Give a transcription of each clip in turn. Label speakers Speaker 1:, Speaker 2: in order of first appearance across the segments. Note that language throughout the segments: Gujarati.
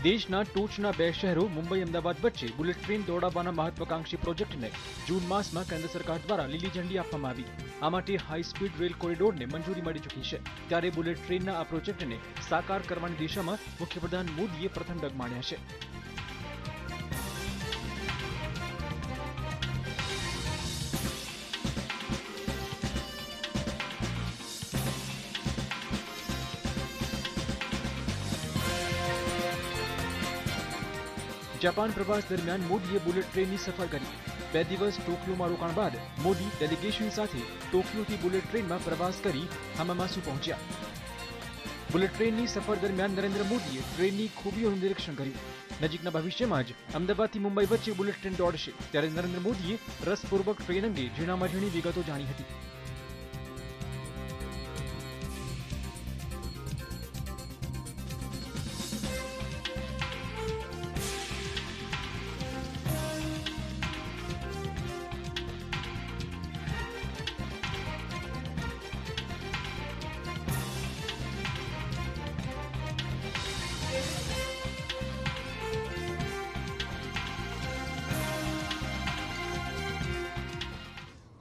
Speaker 1: દેશના ટોચના બે શહેરો મુંબઈ અમદાવાદ વચ્ચે બુલેટ ટ્રેન દોડાવવાના મહત્વાકાંક્ષી પ્રોજેક્ટને જૂન માસમાં કેન્દ્ર સરકાર દ્વારા લીલી ઝંડી આપવામાં આવી। આ માટે હાઈ સ્પીડ રેલ કોરિડોરને મંજૂરી મળી ચૂકી છે। ત્યારે બુલેટ ટ્રેનના આ પ્રોજેક્ટને સાકાર કરવાની દિશામાં મુખ્યપ્રધાન મોદીએ પ્રથમ ડગ માંડ્યા છે। जापान प्रवास दरमियान मोदीए बुलेट ट्रेननी सफर करी। 2 दिवस टोकियोमां रोकाण बाद मोदी डेलिगेशन साथे टोकियोथी बुलेट ट्रेનમાં प्रवास કરી હામામાસુ પહોંચ્યા। बुलेट ट्रेननी सफर दरमियान नरेंद्र मोदीए ट्रेननी खूबीઓનું નિરીક્ષણ કર્યું। નજીકના ભવિષ્યમાં જ અમદાવાદથી મુંબઈ વચ્ચે બુલેટ ટ્રેન દોડશે, ત્યારે નરેન્દ્ર મોદીએ રસપૂર્વક ટ્રેન અંગે ઝીણામાં ઝીણી વિગતો જાણી હતી।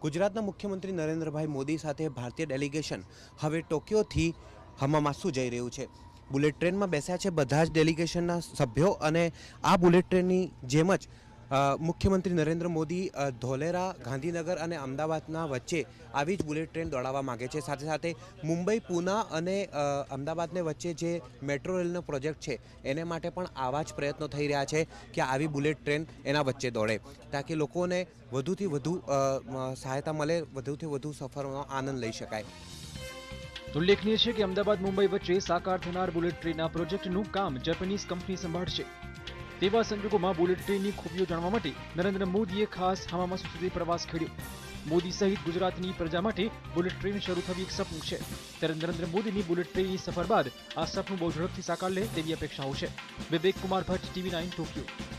Speaker 2: ગુજરાતના મુખ્યમંત્રી નરેન્દ્રભાઈ મોદી સાથે ભારતીય ડેલિગેશન હવે ટોક્યોથી હમામાસુ જઈ રહ્યું છે। બુલેટ ટ્રેનમાં બેસ્યા છે બધા જ ડેલિગેશનના સભ્યો અને આ બુલેટ ટ્રેનની જેમ જ મુખ્યમંત્રી નરેન્દ્ર મોદી ધોલેરા, ગાંધીનગર અને અમદાવાદના વચ્ચે આવી જ બુલેટ ટ્રેન દોડાવવા માગે છે। સાથે સાથે મુંબઈ, પૂના અને અમદાવાદને વચ્ચે જે મેટ્રો રેલનો પ્રોજેક્ટ છે એને માટે પણ આવા જ પ્રયત્નો થઈ રહ્યા છે કે આવી બુલેટ ટ્રેન એના વચ્ચે દોડે, તાકી લોકોને વધુથી વધુ સહાયતા મળે, વધુથી વધુ સફરનો આનંદ લઈ શકાય।
Speaker 1: ઉલ્લેખનીય છે કે અમદાવાદ મુંબઈ વચ્ચે સાકાર થનાર બુલેટ ટ્રેનના પ્રોજેક્ટનું કામ જાપાનીઝ કંપની સંભાળશે। તેવા સંજોગોમાં બુલેટ ટ્રેનની ખૂબીઓ જાણવા માટે નરેન્દ્ર મોદીએ ખાસ હામામાસુ સુધી પ્રવાસ ખેડ્યો। મોદી સહિત ગુજરાતની પ્રજા માટે બુલેટ ટ્રેન શરૂ થવી એક સપનું છે, ત્યારે નરેન્દ્ર મોદીની બુલેટ ટ્રેનની સફર બાદ આ સપનું બહુ ઝડપથી સાકાર લે તેવી અપેક્ષાઓ છે। વિવેક કુમાર ભટ્ટ, TV9 ટોક્યો।